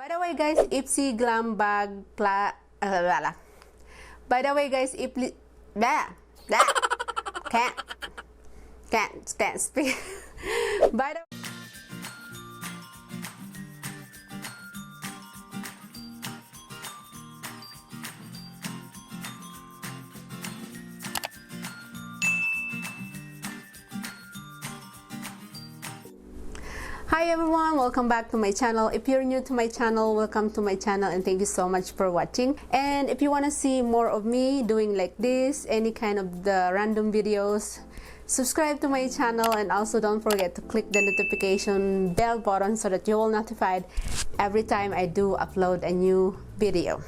By the way guys, Ipsy Glam bag by the way guys, can't speak. By the Hi everyone, welcome back to my channel. If you're new to my channel, welcome to my channel and thank you so much for watching. And if you want to see more of me doing like this, any kind of the random videos, subscribe to my channel and also don't forget to click the notification bell button so that you will notified every time I do upload a new video.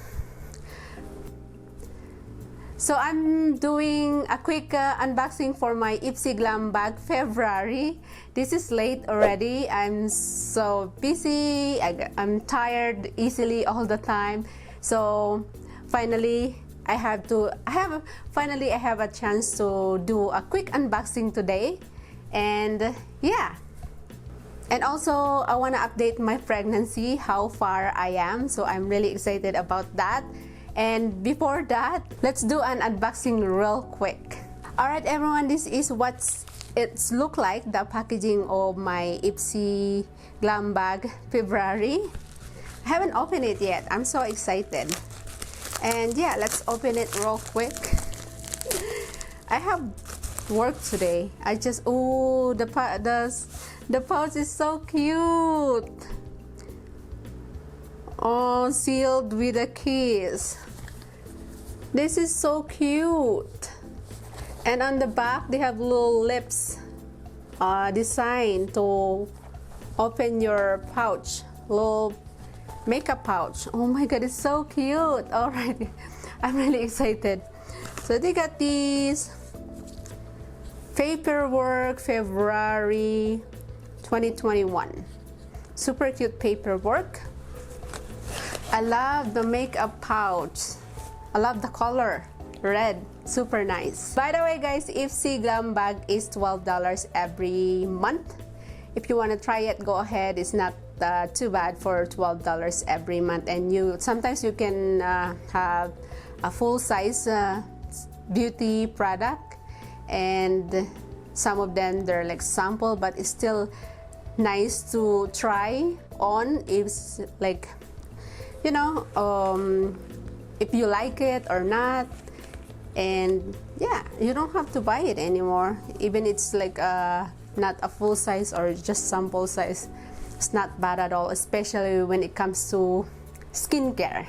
So I'm doing a quick unboxing for my Ipsy Glam bag February. This is late already. I'm so busy. I'm tired easily all the time. So finally I have a chance to do a quick unboxing today. And yeah. And also I want to update my pregnancy, how far I am. So I'm really excited about that. And before that, let's do an unboxing real quick. Alright everyone, this is what it's look like, the packaging of my Ipsy Glam bag February. I haven't opened it yet. I'm so excited. And yeah, let's open it real quick. I have work today. The pouch is so cute. Oh, sealed with a kiss. This is so cute. And on the back they have little lips design to open your pouch, little makeup pouch. Oh my god, it's so cute. Alright, I'm really excited. So they got these paperwork February 2021. Super cute paperwork. I love the makeup pouch. I love the color, red, super nice. By the way guys, Ipsy Glam bag is $12 every month. If you want to try it, go ahead. It's not too bad for $12 every month. And sometimes you can have a full size beauty product, and some of them they're like sample, but it's still nice to try on. It's like, you know, if you like it or not. And yeah, you don't have to buy it anymore, even it's like not a full size or just sample size. It's not bad at all, especially when it comes to skincare.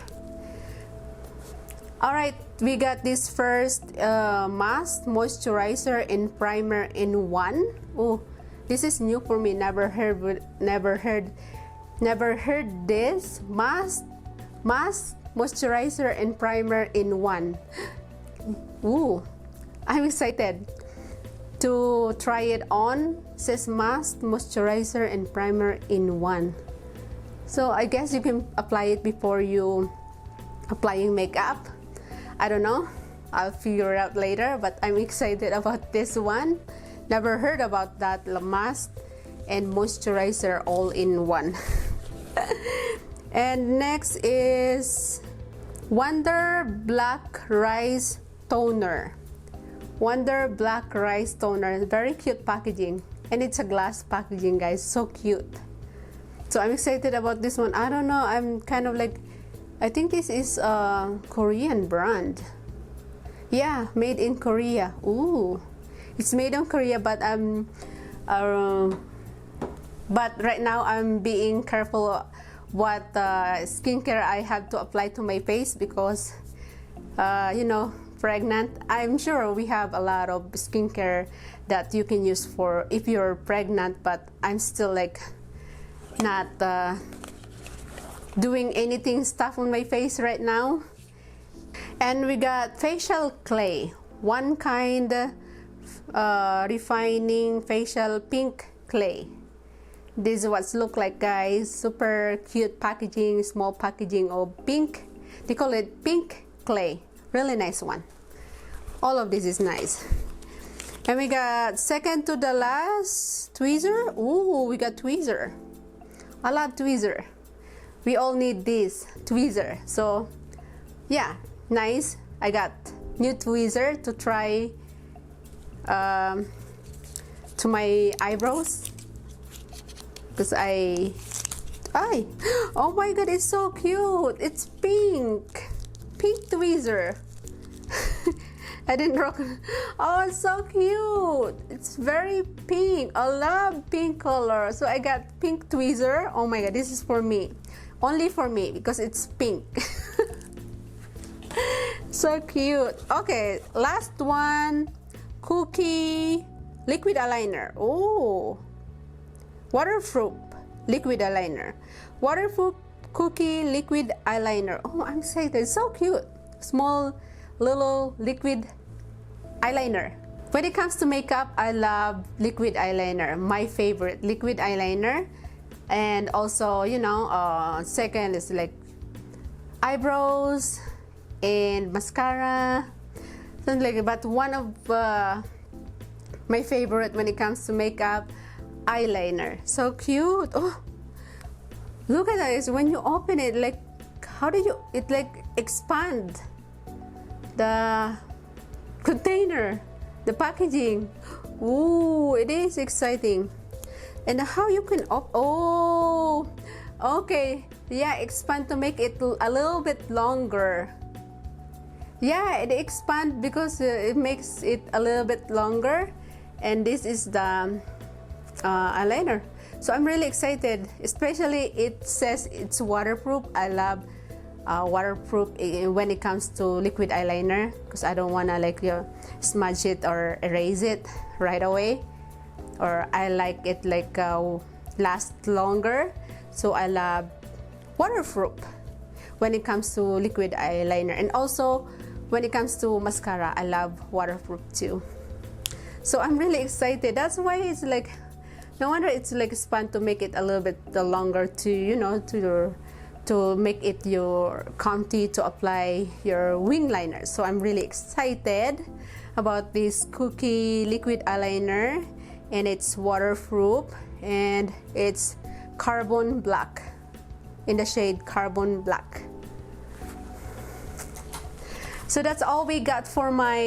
Alright, we got this first mask, moisturizer and primer in one. Oh, this is new for me. Never heard this. Mask, moisturizer and primer in one. Ooh, I'm excited to try it on. It says mask, moisturizer and primer in one. So I guess you can apply it before you applying makeup. I don't know, I'll figure it out later, but I'm excited about this one. Never heard about that, mask and moisturizer all in one. And next is Wonder Black Rice Toner. Wonder Black Rice Toner. Very cute packaging. And it's a glass packaging, guys. So cute. So I'm excited about this one. I don't know. I'm kind of like, I think this is a Korean brand. Yeah, made in Korea. Ooh. It's made in Korea, but right now I'm being careful what skincare I have to apply to my face because you know, pregnant. I'm sure we have a lot of skincare that you can use for if you're pregnant, but I'm still like not doing anything stuff on my face right now. And we got facial clay, one kind refining facial pink clay. This is what's look like, guys. Super cute packaging, small packaging of pink. They call it pink clay. Really nice one. All of this is nice. And we got second to the last tweezer. Ooh, we got tweezer. I love tweezer. we all need this tweezer. So yeah, nice. I got new tweezer to try to my eyebrows because oh my god, it's so cute. It's pink tweezer. I didn't rock. Oh, it's so cute. It's very pink. I love pink color. So I got pink tweezer. Oh my god, this is for me. Only for me because it's pink. So cute. Okay, last one. Cookie liquid eyeliner. Oh, waterproof liquid eyeliner. Waterproof cookie liquid eyeliner. Oh, I'm excited. So cute. Small little liquid eyeliner. When it comes to makeup, I love liquid eyeliner. My favorite liquid eyeliner. And also, you know, second is like eyebrows and mascara, something like that. But one of my favorite when it comes to makeup, eyeliner. So cute. Oh, look at this. When you open it, like, how do you, it like expand the container, the packaging. Ooh, it is exciting. And how you can oh, okay, yeah, expand to make it a little bit longer. Yeah, it expand because it makes it a little bit longer. And this is the eyeliner. So I'm really excited, especially it says it's waterproof. I love waterproof when it comes to liquid eyeliner because I don't want to like smudge it or erase it right away, or I like it like last longer. So I love waterproof when it comes to liquid eyeliner. And also when it comes to mascara, I love waterproof too. So I'm really excited. That's why it's like, no wonder it's like fun to make it a little bit longer to, you know, to make it your comfy to apply your wing liner. So I'm really excited about this cookie liquid eyeliner, and it's waterproof and it's carbon black, in the shade carbon black. So that's all we got for my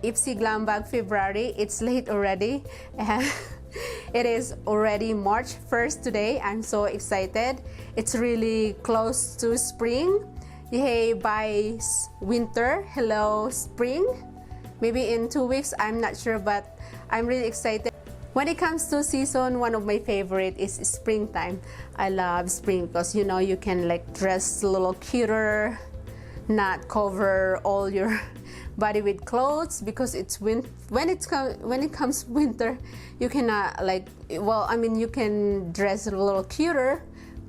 Ipsy Glam bag February. It's late already. It is already March 1st today. I'm so excited. It's really close to spring. Yay, bye winter. Hello spring. Maybe in 2 weeks, I'm not sure, but I'm really excited. When it comes to season, one of my favorite is springtime. I love spring because, you know, you can like dress a little cuter, not cover all your body with clothes, because it's when it comes winter, you cannot like, well, I mean, you can dress a little cuter,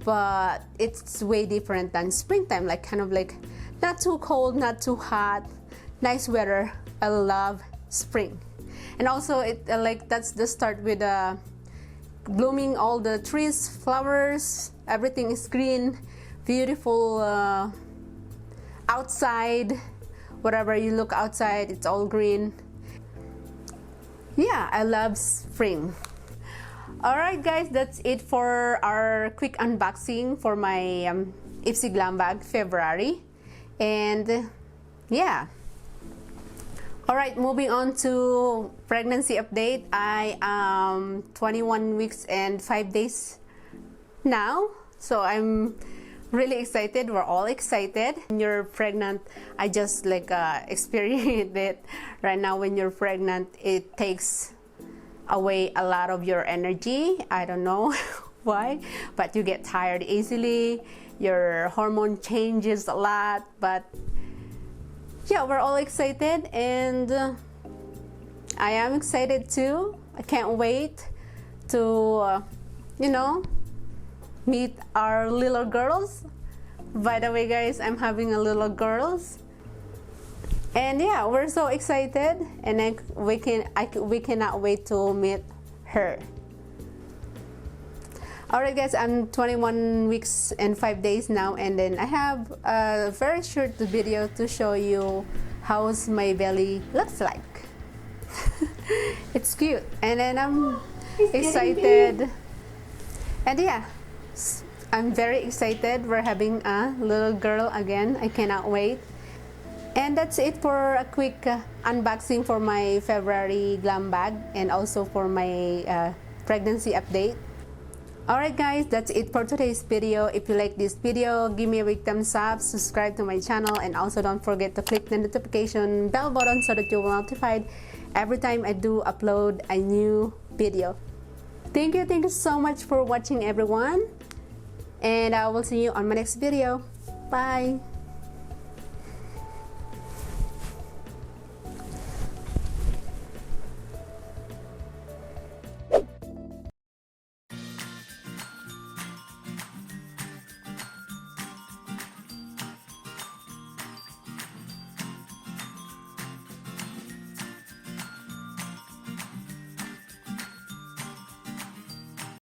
but it's way different than springtime, like kind of like not too cold, not too hot, nice weather. I love spring. And also it like that's the start with blooming all the trees, flowers, everything is green, beautiful. Outside, whatever you look outside, it's all green. Yeah, I love spring. Alright guys, that's it for our quick unboxing for my Ipsy Glam bag February. And yeah. Alright, moving on to pregnancy update. I am 21 weeks and 5 days now. So I'm really excited. We're all excited. When you're pregnant, I just like experienced it right now. When you're pregnant, it takes away a lot of your energy. I don't know why, but you get tired easily. Your hormone changes a lot, but yeah, we're all excited, and I am excited too. I can't wait to you know, meet our little girls. By the way guys, I'm having a little girls, and yeah, we're so excited, and we cannot wait to meet her. Alright guys, I'm 21 weeks and 5 days now, and then I have a very short video to show you how's my belly looks like. It's cute, and then I'm excited. And yeah, I'm very excited. We're having a little girl again. I cannot wait. And that's it for a quick unboxing for my February glam bag and also for my pregnancy update. Alright guys, that's it for today's video. If you like this video, give me a big thumbs up, subscribe to my channel, and also don't forget to click the notification bell button so that you'll be notified every time I do upload a new video. Thank you so much for watching everyone, and I will see you on my next video. Bye!